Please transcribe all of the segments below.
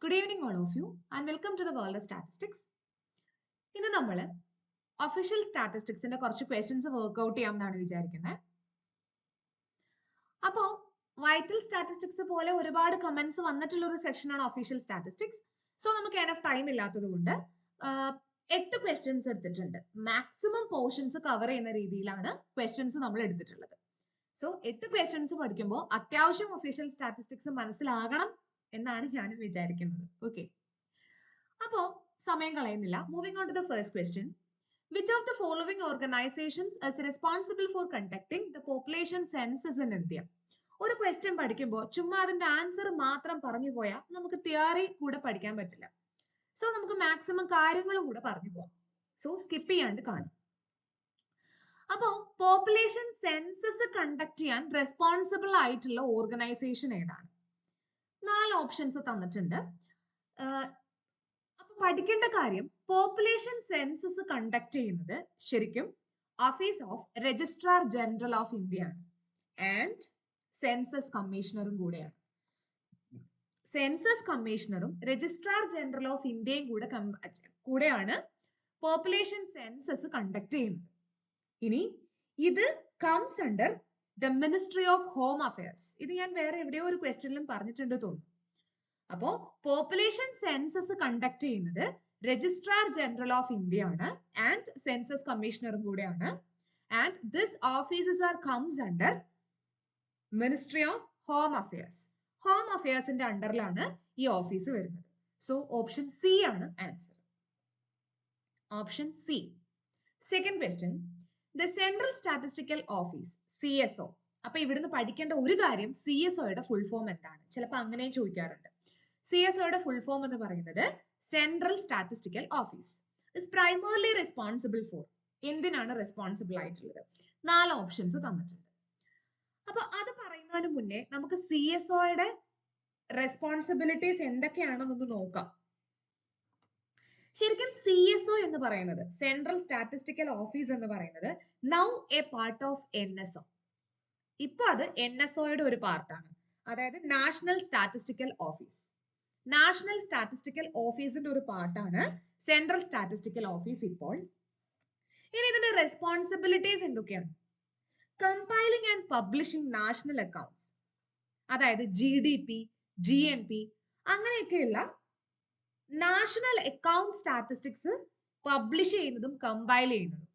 Good evening, all of you, and welcome to the world of statistics. ഇന്ന് നമ്മൾ official സ്റ്റാറ്റിസ്റ്റിക്സിന്റെ കുറച്ച് questions work out ചെയ്യാമെന്നാണ് വിചാരിക്കുന്നത്. അപ്പോൾ വൈറ്റൽ സ്റ്റാറ്റിസ്റ്റിക്സ് പോലെ ഒരുപാട് കമന്റ്സ് വന്നിട്ടുള്ള ഒരു സെക്ഷനാണ് ഒഫീഷ്യൽ സ്റ്റാറ്റിസ്റ്റിക്സ്. സോ നമുക്ക് എനഫ് ടൈം ഇല്ലാത്തത് കൊണ്ട് 8 ക്വസ്റ്റ്യൻസ് എടുത്തിട്ടുണ്ട്. മാക്സിമം പോർഷൻസ് കവർ ചെയ്യുന്ന രീതിയിലാണ് ക്വസ്റ്റ്യൻസ് നമ്മൾ എടുത്തിട്ടുള്ളത്. സോ 8 ക്വസ്റ്റ്യൻസ് പഠിക്കുമ്പോൾ അത്യാവശ്യം ഒഫീഷ്യൽ സ്റ്റാറ്റിസ്റ്റിക്സ് മനസ്സിലാകണം എന്നാണ് ഞാൻ വിചാരിക്കുന്നത്. ഓക്കെ, അപ്പോ സമയം കളയുന്നില്ല. Moving on to the first question. Which of the following organizations is responsible for conducting the population census in India? ഒരു ക്വസ്റ്റ്യൻ പഠിക്കുമ്പോൾ ചുമ്മാ അതിന്റെ ആൻസർ മാത്രം പറഞ്ഞു പോയാൽ നമുക്ക് തിയറി കൂടെ പഠിക്കാൻ പറ്റില്ല. സോ നമുക്ക് മാക്സിമം കാര്യങ്ങളും കൂടെ പറഞ്ഞു പോവാം. സോ സ്കിപ്പ് ചെയ്യാണ്ട് കാണും. അപ്പോ പോപ്പുലേഷൻ സെൻസസ് കണ്ടക്ട് ചെയ്യാൻ റെസ്പോൺസിബിൾ ആയിട്ടുള്ള ഓർഗനൈസേഷൻ ഏതാണ്? 4 ഓപ്ഷൻസ് തന്നിട്ടുണ്ട്. അപ്പൊ പഠിക്കേണ്ട കാര്യം, പോപ്പുലേഷൻ സെൻസസ് കണ്ടക്ട് ചെയ്യുന്നത് ശരിക്കും office of registrar general of India ആണ് ആൻഡ് സെൻസസ് കമ്മീഷണറും കൂടെയാണ്. സെൻസസ് കമ്മീഷണറും രജിസ്ട്രാർ ജനറൽ ഓഫ് ഇന്ത്യയും കൂടെയാണ് പോപ്പുലേഷൻ സെൻസസ് കണ്ടക്ട് ചെയ്യുന്നത്. ഇനി ഇത് comes under the ministry of home affairs. ഇത് ഞാൻ വേറെ എവിടെയോ ഒരു ക്വസ്റ്റ്യനിലും പറഞ്ഞിട്ടുണ്ട് തോന്നുന്നു. അപ്പോ പോപ്പുലേഷൻ സെൻസസ് കണ്ടക്ട് ചെയ്യുന്നത് രജിസ്ട്രാർ ജനറൽ ഓഫ് ഇന്ത്യ ആണ് ആൻഡ് സെൻസസ് കമ്മീഷണറും കൂടെയാണ്. And this offices are comes under ministry of home affairs. Home അഫയേഴ്സിന്റെ അണ്ടറിലാണ് ഈ ഓഫീസ് വരുന്നത്. സോ ഓപ്ഷൻ സി ആണ് answer. Option C. Second question. The central statistical office CSO. അപ്പൊ ഇവിടുന്ന് പഠിക്കേണ്ട ഒരു കാര്യം, CSOയുടെ ഫുൾ ഫോം എന്താണ്? ചിലപ്പോൾ അങ്ങനെയും ചോദിക്കാറുണ്ട്. CSOയുടെ ഫുൾ ഫോം എന്ന് പറയുന്നത് central statistical office is primarily responsible for. എന്തിനാണ് റെസ്പോൺസിബിൾ ആയിട്ടുള്ളത്? 4 ഓപ്ഷൻസ് തന്നിട്ടുണ്ട്. അപ്പൊ അത് പറയുന്നതിന് മുന്നേ നമുക്ക് CSOയുടെ റെസ്പോൺസിബിലിറ്റീസ് എന്തൊക്കെയാണെന്നൊന്ന് നോക്കാം. ശരിക്കും CSO എന്ന് പറയുന്നത്, സെൻട്രൽ സ്റ്റാറ്റിസ്റ്റിക്കൽ ഓഫീസ് എന്ന് പറയുന്നത് now A part of NSO. ഇപ്പൊ അത് NSOയുടെ ഒരു പാർട്ടാണ്, അതായത് national statistical office. National statistical ഓഫീസിന്റെ ഒരു പാർട്ടാണ് സെൻട്രൽ സ്റ്റാറ്റിസ്റ്റിക്കൽ ഓഫീസ് ഇപ്പോൾ. ഇനി ഇതിന്റെ റെസ്പോൺസിബിലിറ്റീസ് എന്തൊക്കെയാണ്? Compiling and publishing national accounts, അതായത് GDP, GNP അങ്ങനെയൊക്കെയുള്ള നാഷണൽ അക്കൗണ്ട് സ്റ്റാറ്റിസ്റ്റിക്സ് പബ്ലിഷ് ചെയ്യുന്നതും കമ്പൈൽ ചെയ്യുന്നതും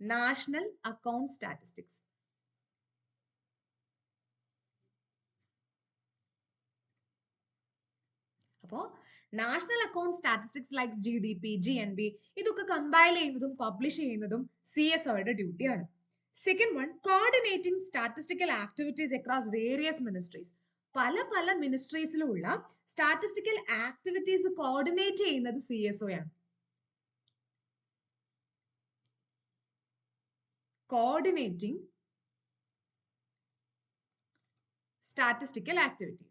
നാഷണൽ അക്കൗണ്ട് സ്റ്റാറ്റിസ്റ്റിക്സ്. അപ്പോ national account statistics like GDP, GNP ഇതൊക്കെ കമ്പൈൽ ചെയ്യുന്നതും പബ്ലിഷ് ചെയ്യുന്നതും CSOയുടെ ഡ്യൂട്ടിയാണ്. Second one, coordinating statistical activities across various ministries. പല പല മിനിസ്ട്രീസിലുള്ള സ്റ്റാറ്റിസ്റ്റിക്കൽ ആക്ടിവിറ്റീസ് കോർഡിനേറ്റ് ചെയ്യുന്നത് CSO ആണ്. Coordinating statistical activities.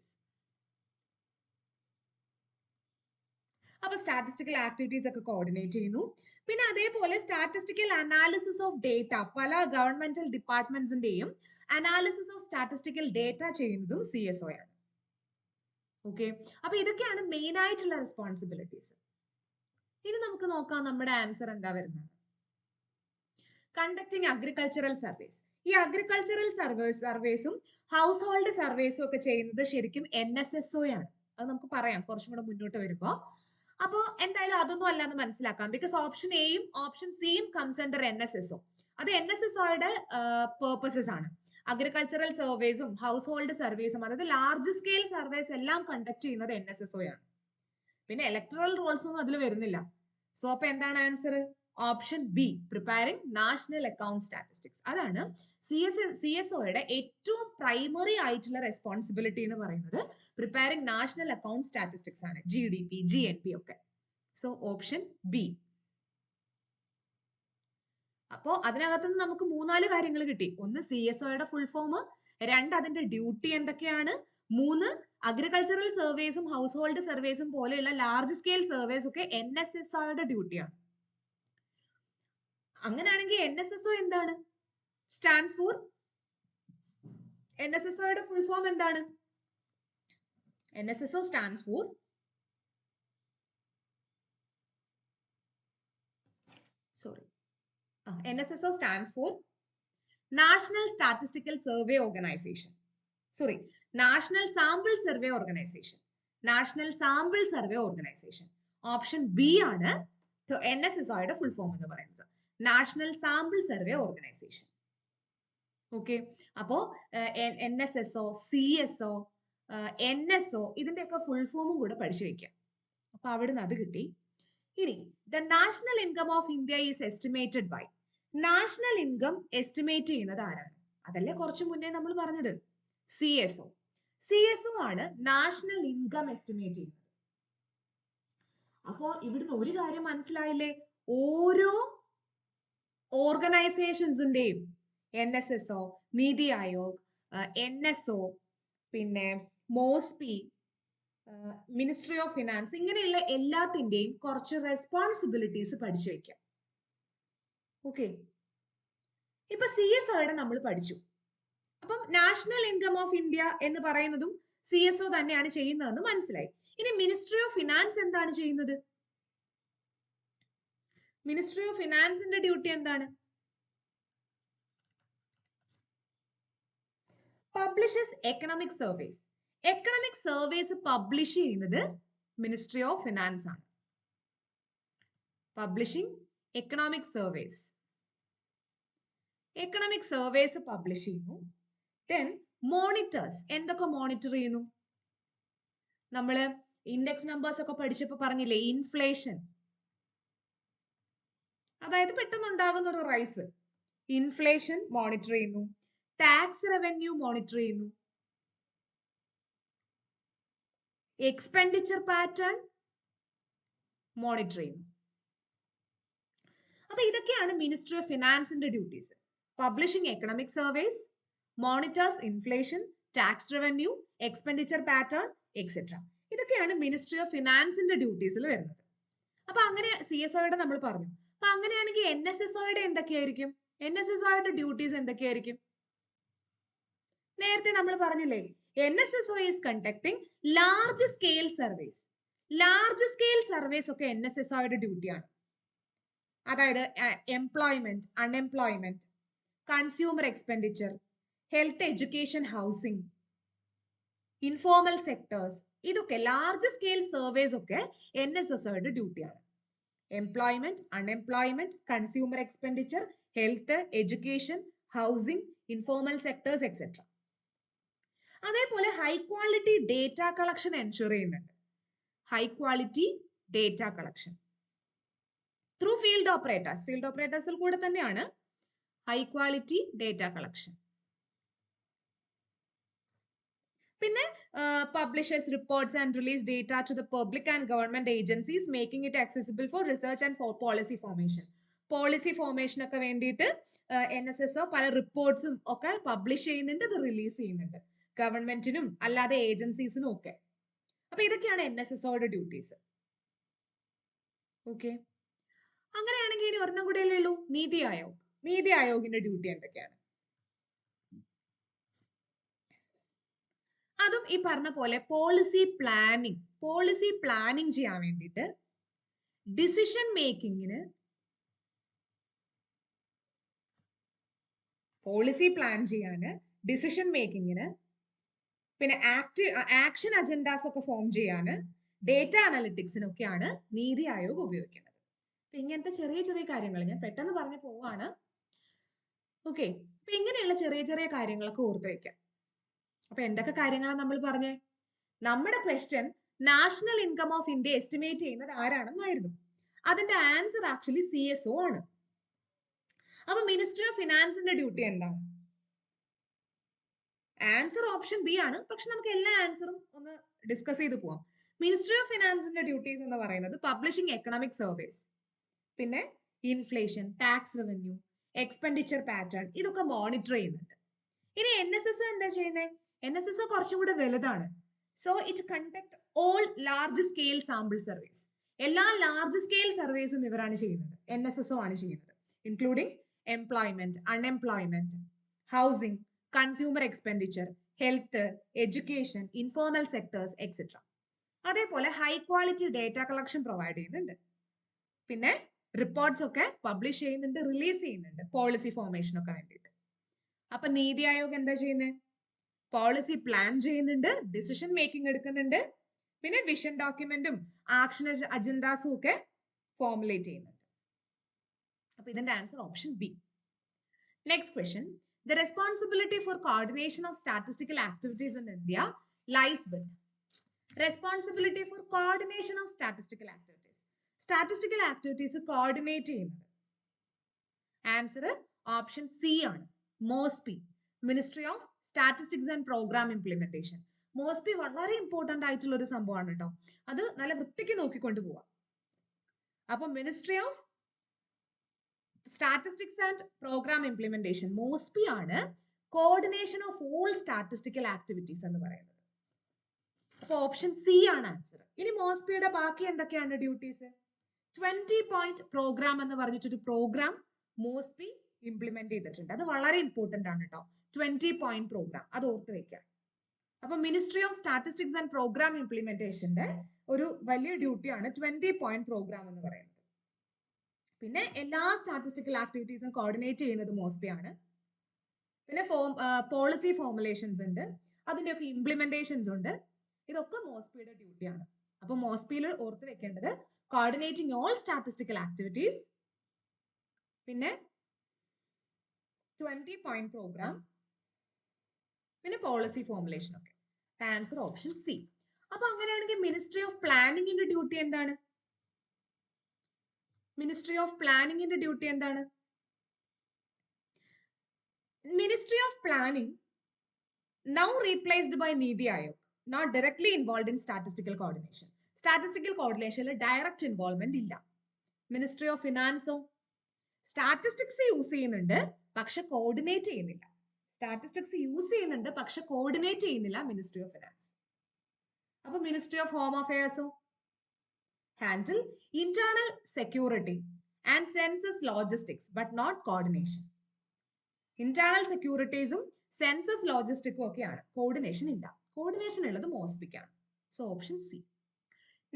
അപ്പൊ സ്റ്റാറ്റിസ്റ്റിക്കൽ ആക്ടിവിറ്റീസ് ഒക്കെ കോർഡിനേറ്റ് ചെയ്യുന്നു. പിന്നെ അതേപോലെ സ്റ്റാറ്റിസ്റ്റിക്കൽ അനാലിസിസ് ഓഫ് ഡേറ്റ, പല ഗവൺമെന്റൽ ഡിപ്പാർട്ട്മെന്റ്സിന്റെയും അനാലിസിസ് ഓഫ് സ്റ്റാറ്റിസ്റ്റിക്കൽ ഡേറ്റ ചെയ്യുന്നതും CSO ആണ്. ഓക്കെ, അപ്പൊ ഇതൊക്കെയാണ് മെയിൻ ആയിട്ടുള്ള റെസ്പോൺസിബിലിറ്റീസ്. ഇനി നമുക്ക് നോക്കാം നമ്മുടെ ആൻസർ എന്താ വരുന്നത്. Conducting agricultural surveys. ഈ അഗ്രികൾച്ചറൽ സർവേസും ഹൗസ് ഹോൾഡ് സർവേസും ഒക്കെ ചെയ്യുന്നത് ശരിക്കും NSSO ആണ്. അത് നമുക്ക് പറയാം കുറച്ചും കൂടെ മുന്നോട്ട് വരുമ്പോ. അപ്പോ എന്തായാലും അതൊന്നും അല്ലാന്ന് മനസ്സിലാക്കാം. ബിക്കോസ് ഓപ്ഷൻ എയും ഓപ്ഷൻ സിയും കംസ് അണ്ടർ NSSO. അത് NSSOയുടെ പേർപ്പസസ് ആണ്. അഗ്രികൾച്ചറൽ സർവേസും ഹൗസ് ഹോൾഡ് സർവേസും, അതായത് ലാർജ് സ്കെയിൽ സർവേസ് എല്ലാം കണ്ടക്ട് ചെയ്യുന്നത് NSSO ആണ്. പിന്നെ ഇലക്ടറൽ റോൾസ് ഒന്നും അതിൽ വരുന്നില്ല. സോ അപ്പൊ എന്താണ് answer? Option B, preparing national account statistics. അതാണ് CSOയുടെ ഏറ്റവും പ്രൈമറി ആയിട്ടുള്ള റെസ്പോൺസിബിലിറ്റി എന്ന് പറയുന്നത് പ്രിപ്പയറിംഗ് നാഷണൽ അക്കൗണ്ട് സ്റ്റാറ്റിസ്റ്റിക്സ് ആണ്, GDP, GNP ഒക്കെ. So option B. അപ്പോ അതിനകത്തുനിന്ന് നമുക്ക് 3-4 കാര്യങ്ങൾ കിട്ടി. ഒന്ന് CSOയുടെ ഫുൾ ഫോം, 2 അതിന്റെ ഡ്യൂട്ടി എന്തൊക്കെയാണ്, 3 അഗ്രികൾച്ചറൽ സർവേസും ഹൗസ് ഹോൾഡ് സർവേസും പോലെയുള്ള ലാർജ് സ്കെയിൽ സർവേസ് ഒക്കെ NSSOയുടെ ഡ്യൂട്ടിയാണ്. അങ്ങനെയാണെങ്കിൽ NSSO എന്താണ്? സ്റ്റാൻഡ്സ് ഫോർ, NSSOയുടെ ഫുൾ ഫോം എന്താണ്? NSSO stands for NSSO stands for National Statistical Survey Organization. National Sample Survey Organization. National Sample Survey Organization. Option B ആണ് NSSOയുടെ full form എന്ന് പറയുന്നത്. National sample survey organisation. Okay, അപ്പോ NSSO, CSO, NSO ഇതിന്റെയൊക്കെ full ഫോമും കൂടെ പഠിച്ചു വെക്കാം. അപ്പൊ അവിടുന്ന് അത് കിട്ടി. ഇനി the national income of India is estimated by. National income estimate ചെയ്യുന്നത് ആരാണ്? അതല്ലേ കുറച്ചു മുന്നേ നമ്മൾ പറഞ്ഞത്, CSO. CSO ആണ് നാഷണൽ ഇൻകം എസ്റ്റിമേറ്റ് ചെയ്യുന്നത്. അപ്പോ ഇവിടുന്ന് ഒരു കാര്യം മനസ്സിലായില്ലേ? ഓരോ ഓർഗനൈസേഷൻസിന്റെയും NSSO, നീതി ആയോഗ്, NSO, പിന്നെ മോസ്പി, മിനിസ്ട്രി ഓഫ് ഫിനാൻസ്, ഇങ്ങനെയുള്ള എല്ലാത്തിന്റെയും കുറച്ച് റെസ്പോൺസിബിലിറ്റീസ് പഠിച്ചു വെക്കാം. ഓക്കെ, ഇപ്പൊ CSOയുടെ നമ്മൾ പഠിച്ചു. അപ്പം നാഷണൽ ഇൻകം ഓഫ് ഇന്ത്യ എന്ന് പറയുന്നതും CSO തന്നെയാണ് ചെയ്യുന്നതെന്ന് മനസ്സിലായി. ഇനി മിനിസ്ട്രി ഓഫ് ഫിനാൻസ് എന്താണ് ചെയ്യുന്നത്? മിനിസ്ട്രി ഓഫ് ഫിനാൻസിന്റെ ഡ്യൂട്ടി എന്താണ്? Publishes economic surveys. Economic surveys publish ചെയ്യുന്നത് മിനിസ്ട്രി ഓഫ് ഫിനാൻസ് ആണ്. Publishing economic surveys. Economic surveys publish ചെയ്യുന്നു. ദെൻ മോണിറ്റേഴ്സ് എന്തൊക്കെ മോണിറ്റർ ചെയ്യുന്നു? നമ്മള് ഇൻഡെക്സ് നമ്പേഴ്സ് ഒക്കെ പഠിച്ചപ്പോ പറഞ്ഞില്ലേ, ഇൻഫ്ലേഷൻ, അതായത് പെട്ടെന്നുണ്ടാകുന്ന ഒരു റൈസ്, ഇൻഫ്ലേഷൻ മോണിറ്റർ ചെയ്യുന്നു. ടാക്സ് റവന്യൂ മോണിറ്റർ ചെയ്യുന്നു. എക്സ്പെൻഡിച്ചർ പാറ്റേൺ മോണിറ്റർ ചെയ്യുന്നു. അപ്പൊ ഇതൊക്കെയാണ് മിനിസ്ട്രി ഓഫ് ഫിനാൻസിന്റെ duties. Publishing economic surveys, monitors inflation, tax revenue, expenditure pattern etcetera. ഇതൊക്കെയാണ് മിനിസ്ട്രി ഓഫ് ഫിനാൻസിന്റെ ഡ്യൂട്ടീസിൽ വരുന്നത്. അപ്പൊ അങ്ങനെ CSOയുടെ നമ്മൾ പറഞ്ഞു. അപ്പൊ അങ്ങനെയാണെങ്കിൽ NSSOയുടെ എന്തൊക്കെയായിരിക്കും? NSSOയുടെ ഡ്യൂട്ടീസ് എന്തൊക്കെയായിരിക്കും? നേരത്തെ നമ്മൾ പറഞ്ഞില്ലേ, NSSO is conducting large scale surveys. Large scale surveys ഒക്കെ NSSOയുടെ ഡ്യൂട്ടിയാണ്. അതായത് employment, unemployment, consumer expenditure, health, education, housing, informal sectors, ഇതൊക്കെ ലാർജ് സ്കെയിൽ സർവേസ് ഒക്കെ NSSOയുടെ ഡ്യൂട്ടിയാണ്. Employment, unemployment, consumer expenditure, health, education, housing, informal sectors etcetera. അതേപോലെ high quality data collection ensure ചെയ്യുന്നുണ്ട്. High quality data collection through field operators. Field ഓപ്പറേറ്റേഴ്സിൽ കൂടെ തന്നെയാണ് high quality data collection. പിന്നെ publishers reports and release data to the public and government agencies, making it accessible for research and for policy formation. Policy formation ഒക്കെ വേണ്ടിയിട്ട് NSSO പല റിപ്പോർട്ട്സും ഒക്കെ publish ചെയ്യുന്നുണ്ട്, അത് റിലീസ് ചെയ്യുന്നുണ്ട് ഗവൺമെന്റിനും അല്ലാതെ ഏജൻസീസിനും ഒക്കെ. അപ്പൊ ഇതൊക്കെയാണ് NSSOയുടെ ഡ്യൂട്ടീസ്. ഓക്കെ, അങ്ങനെയാണെങ്കിൽ ഇനി ഒരെണ്ണം കൂടെ അല്ലേ ഉള്ളൂ, നീതി ആയോഗ്. നീതി ആയോഗിന്റെ ഡ്യൂട്ടി എന്തൊക്കെയാണ്? അതും ഈ പറഞ്ഞ പോലെ പോളിസി പ്ലാനിങ് ചെയ്യാൻ വേണ്ടിയിട്ട്, ഡിസിഷൻ മേക്കിങ്ങിന്, പോളിസി പ്ലാൻ ചെയ്യാന്, ഡിസിഷൻ മേക്കിങ്ങിന്, പിന്നെ ആക്ഷൻ അജൻഡാസ് ഒക്കെ ഫോം ചെയ്യാന്, ഡേറ്റ അനലിറ്റിക്സിനൊക്കെയാണ് നീതി ആയോഗ് ഉപയോഗിക്കുന്നത്. അപ്പൊ ഇങ്ങനത്തെ ചെറിയ ചെറിയ കാര്യങ്ങൾ ഞാൻ പെട്ടെന്ന് പറഞ്ഞു പോവാണ്. ഓക്കെ, അപ്പൊ ഇങ്ങനെയുള്ള ചെറിയ ചെറിയ കാര്യങ്ങളൊക്കെ ഓർത്ത് വെക്കാം. അപ്പൊ എന്തൊക്കെ കാര്യങ്ങളാണ് നമ്മൾ പറഞ്ഞേ? നമ്മുടെ question national income of India estimate ചെയ്യുന്നത് ആരാണെന്നായിരുന്നു. അതിന്റെ ആൻസർ ആക്ച്വലി CSO ആണ്. അപ്പൊ മിനിസ്ട്രി ഓഫ് ഫിനാൻസിന്റെ ഡ്യൂട്ടി എന്താണ്? ആൻസർ ഓപ്ഷൻ ബി ആണ്. പക്ഷെ നമുക്ക് എല്ലാ ആൻസറും ഒന്ന് ഡിസ്കസ് ചെയ്ത് പോവാം. മിനിസ്ട്രി ഓഫ് ഫിനാൻസിന്റെ ഡ്യൂട്ടീസ് എന്ന് പറയുന്നത് പബ്ലിഷിംഗ് എക്കണോമിക് സർവേസ്, പിന്നെ inflation, tax revenue, expenditure pattern, ഇതൊക്കെ മോണിറ്റർ ചെയ്യുന്നുണ്ട്. ഇനി NSSO എന്താ ചെയ്യുന്നത്? NSSO കുറച്ചും കൂടെ വലുതാണ്. So it conduct all large scale sample surveys. എല്ലാ ലാർജ് സ്കെയിൽ സർവേസും ഇവരാണ് ചെയ്യുന്നത്, NSSO ആണ് ചെയ്യുന്നത്, including employment, unemployment, housing, consumer expenditure, health, education, informal sectors etcetera. അതേപോലെ high quality data collection provide ചെയ്യുന്നുണ്ട്. പിന്നെ റിപ്പോർട്ട്സ് ഒക്കെ പബ്ലിഷ് ചെയ്യുന്നുണ്ട്, റിലീസ് ചെയ്യുന്നുണ്ട് പോളിസി ഫോർമേഷനൊക്കെ വേണ്ടിയിട്ട്. അപ്പൊ നീതി ആയോഗ് എന്താ ചെയ്യുന്നത്? പോളിസി പ്ലാൻ ചെയ്യുന്നുണ്ട്, ഡിസിഷൻ മേക്കിംഗ് എടുക്കുന്നുണ്ട്, പിന്നെ വിഷൻ ഡോക്യുമെന്റും ആക്ഷൻ അജണ്ടാസും ഒക്കെ ഫോർമുലേറ്റ് ചെയ്യുന്നുണ്ട്. അപ്പൊ ഇതിന്റെ answer option B. Next question. The responsibility for coordination of statistical activities in India lies with. Responsibility for coordination of statistical activities. Statistical activities coordinate ചെയ്യുന്നത്. Answer option C ആണ്, MoSPI, ministry of statistics and programme implementation. MoSPI വളരെ important ആയിട്ടുള്ള ഒരു സംഭവമാണ് കേട്ടോ. അത് നല്ല വൃത്തിക്ക് നോക്കിക്കൊണ്ട് പോവാം. അപ്പൊ ministry of statistics and programme implementation, MoSPI ആണ് coordination of all statistical activities എന്ന് പറയുന്നത്. അപ്പൊ ഓപ്ഷൻ സി ആണ് ആൻസർ. ഇനി മോസ്പിയുടെ ബാക്കി എന്തൊക്കെയാണ് ഡ്യൂട്ടീസ്? 20 പോയിന്റ് പ്രോഗ്രാം എന്ന് പറഞ്ഞിട്ടൊരു പ്രോഗ്രാം മോസ്പി ഇംപ്ലിമെന്റ് ചെയ്തിട്ടുണ്ട്. അത് വളരെ ഇമ്പോർട്ടന്റ് ആണ് കേട്ടോ. 20 പോയിന്റ് പ്രോഗ്രാം, അത് ഓർത്ത് വെക്കാം. അപ്പൊ ministry of statistics and programme ഇംപ്ലിമെന്റേഷന്റെ ഒരു വലിയ ഡ്യൂട്ടിയാണ് 20 പോയിന്റ് പ്രോഗ്രാം എന്ന് പറയുന്നത്. പിന്നെ എല്ലാ സ്റ്റാറ്റിസ്റ്റിക്കൽ ആക്ടിവിറ്റീസും കോർഡിനേറ്റ് ചെയ്യുന്നത് മോസ്പി ആണ്. പിന്നെ പോളിസി ഫോർമുലേഷൻസ് ഉണ്ട്, അതിന്റെയൊക്കെ ഇംപ്ലിമെന്റേഷൻസ് ഉണ്ട്. ഇതൊക്കെ മോസ്പിയുടെ ഡ്യൂട്ടിയാണ്. അപ്പൊ മോസ്പിയിൽ ഓർത്ത് വെക്കേണ്ടത് കോർഡിനേറ്റിംഗ് ഓൾ സ്റ്റാറ്റിസ്റ്റിക്കൽ ആക്ടിവിറ്റീസ്, പിന്നെ 20 പോയിന്റ് പ്രോഗ്രാം, പിന്നെ പോളിസി ഫോർമുലേഷൻ ഒക്കെ. Answer option C. അപ്പൊ അങ്ങനെയാണെങ്കിൽ മിനിസ്ട്രി ഓഫ് പ്ലാനിങ്ങിന്റെ ഡ്യൂട്ടി എന്താണ്? മിനിസ്ട്രി ഓഫ് പ്ലാനിങ്ങിന്റെ ഡ്യൂട്ടി എന്താണ്? Ministry of planning now replaced by Niti Aayog, not directly involved in statistical coordination. Statistical coordination direct involvement ഇല്ല. Ministry of ഫിനാൻസോ statistics use ചെയ്യുന്നുണ്ട്, പക്ഷെ coordinate ചെയ്യുന്നില്ല. Statistics use ചെയ്യുന്നുണ്ട്, പക്ഷെ coordinate ചെയ്യുന്നില്ല ministry of finance. അപ്പൊ ministry of home അഫയേഴ്സോ handle internal security and census logistics but not coordination. Internal സെക്യൂരിറ്റീസും സെൻസസ് ലോജിസ്റ്റിക്കും ഒക്കെയാണ്, കോർഡിനേഷൻ ഇല്ല. കോർഡിനേഷൻ ഉള്ളത് മോസ്പിക്കാണ്. So option C.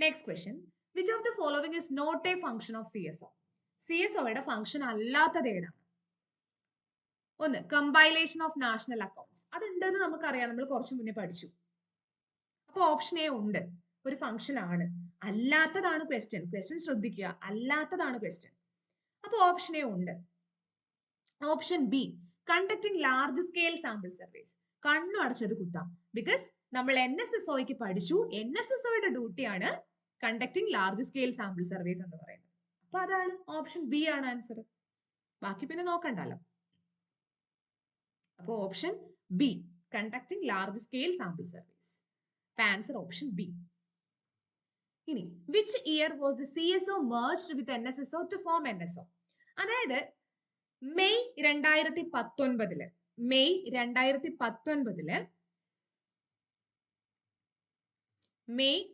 Next question. Which of the following is not a function of CSO? CSOയുടെ function അല്ലാത്തത് ഏതാണ്? ഒന്ന്, കമ്പൈലേഷൻ ഓഫ് നാഷണൽ അക്കൗണ്ട്സ്. അതുണ്ടെന്ന് നമുക്കറിയാം, നമ്മൾ കുറച്ചു മുന്നേ പഠിച്ചു. അപ്പൊ ഓപ്ഷൻ എ ഉണ്ട്, ഒരു ഫംഗ്ഷൻ ആണ്. അല്ലാത്തതാണ് ക്വസ്റ്റ്യൻ. ക്വസ്റ്റ്യൻ ശ്രദ്ധിക്കുക, അല്ലാത്തതാണ് ക്വസ്റ്റ്യൻ. അപ്പൊ ഓപ്ഷൻ എ ഉണ്ട്. Option B, conducting large scale sample surveys. കണ്ണു അടച്ചത് കുത്താം. ബിക്കോസ് നമ്മൾ NSSOയ്ക്ക് പഠിച്ചു, NSSOയുടെ ഡ്യൂട്ടിയാണ് conducting large scale sample surveys എന്ന് പറയുന്നത്. അപ്പൊ അതാണ് ഓപ്ഷൻ ബി ആണ് ആൻസർ. ബാക്കി പിന്നെ നോക്കണ്ടല്ലോ. അപ്പൊ option B, conducting large scale sample surveys. Answer option B. ഇനി which year was the CSO merged with NSSO to form NSO? അതായത് May 2019 May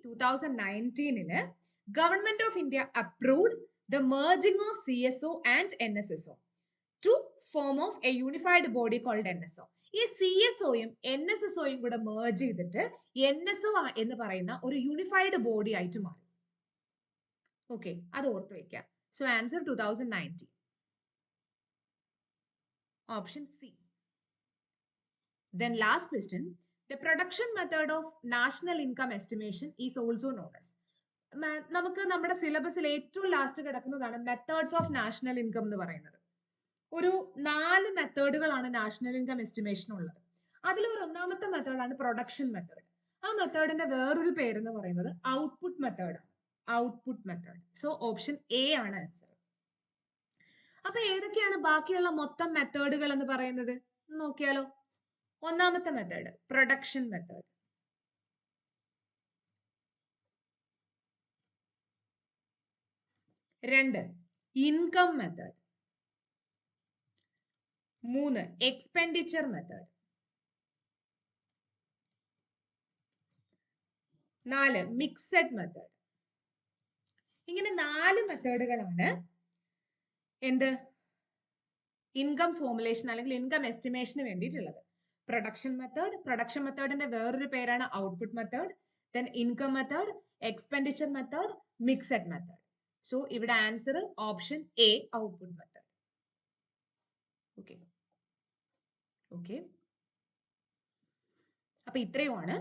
2019 government of India approved the merging of CSO and NSSO to form of a unified body called NSO. ഈ CSOയും NSSOയും കൂടെ merge ചെയ്തിട്ട് NSO എന്ന് പറയുന്ന ഒരു unified body ആയിട്ട് മാറി. Okay, അത് ഓർത്ത് വെക്കാം. So answer 2019. Option C. Then last question. The production method of national income estimation is also known as. നമുക്ക് നമ്മുടെ സിലബസിൽ ഏറ്റവും ലാസ്റ്റ് കിടക്കുന്നതാണ് മെത്തേഡ്സ് ഓഫ് നാഷണൽ ഇൻകം എന്ന് പറയുന്നത്. ഒരു 4 മെത്തേഡുകളാണ് നാഷണൽ ഇൻകം എസ്റ്റിമേഷൻ ഉള്ളത്. അതിൽ ഒരു ഒന്നാമത്തെ മെത്തേഡാണ് പ്രൊഡക്ഷൻ മെത്തേഡ്. ആ മെത്തേഡിന്റെ വേറൊരു പേരെന്ന് പറയുന്നത് ഔട്ട്പുട്ട് മെത്തേഡാണ്. Output method. So option A ആണ് ആൻസർ. അപ്പൊ ഏതൊക്കെയാണ് ബാക്കിയുള്ള മൊത്തം മെത്തേഡുകൾ എന്ന് പറയുന്നത് നോക്കിയാലോ. ഒന്നാമത്തെ method production method, 2 income method, 3 expenditure method, 4 mixed method. ഇങ്ങനെ 4 മെത്തേഡുകളാണ് എന്ത് ഇൻകം ഫോർമുലേഷൻ അല്ലെങ്കിൽ ഇൻകം എസ്റ്റിമേഷന് വേണ്ടിയിട്ടുള്ളത്. പ്രൊഡക്ഷൻ മെത്തേഡ്, പ്രൊഡക്ഷൻ മെത്തേഡിന്റെ വേറൊരു പേരാണ് output method, then income method, expenditure method, mixed method. So ഇവിടെ answer option A output method. Okay okay, അപ്പൊ ഇത്രയുമാണ്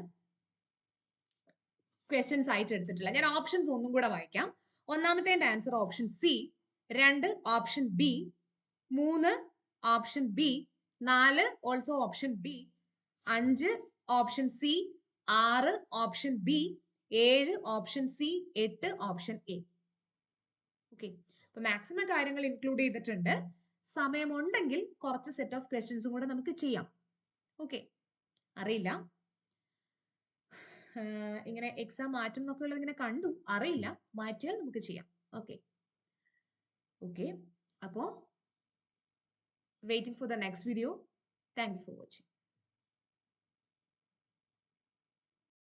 ക്വസ്റ്റ്യൻസ് ആയിട്ട് എടുത്തിട്ടുള്ളത്. ഞാൻ ഓപ്ഷൻസ് ഒന്നും കൂടെ വായിക്കാം. ഒന്നാമത്തെ answer option C, 2 option B, 3 option B, 4 also option B, 5 option C, 6 option B, 7 option C, 8 option A. Okay, അപ്പൊ മാക്സിമം കാര്യങ്ങൾ ഇൻക്ലൂഡ് ചെയ്തിട്ടുണ്ട്. സമയമുണ്ടെങ്കിൽ കുറച്ച് സെറ്റ് ഓഫ് ക്വസ്റ്റ്യൻസും കൂടെ നമുക്ക് ചെയ്യാം. ഓക്കെ, അറിയില്ല ഇങ്ങനെ എക്സാം മാറ്റും എന്നൊക്കെ ഉള്ളത് ഇങ്ങനെ കണ്ടു, അറിയില്ല, മാറ്റിയാൽ നമുക്ക് ചെയ്യാം. ഓക്കെ ഓക്കെ, അപ്പോ waiting for the next video. Thank you for watching.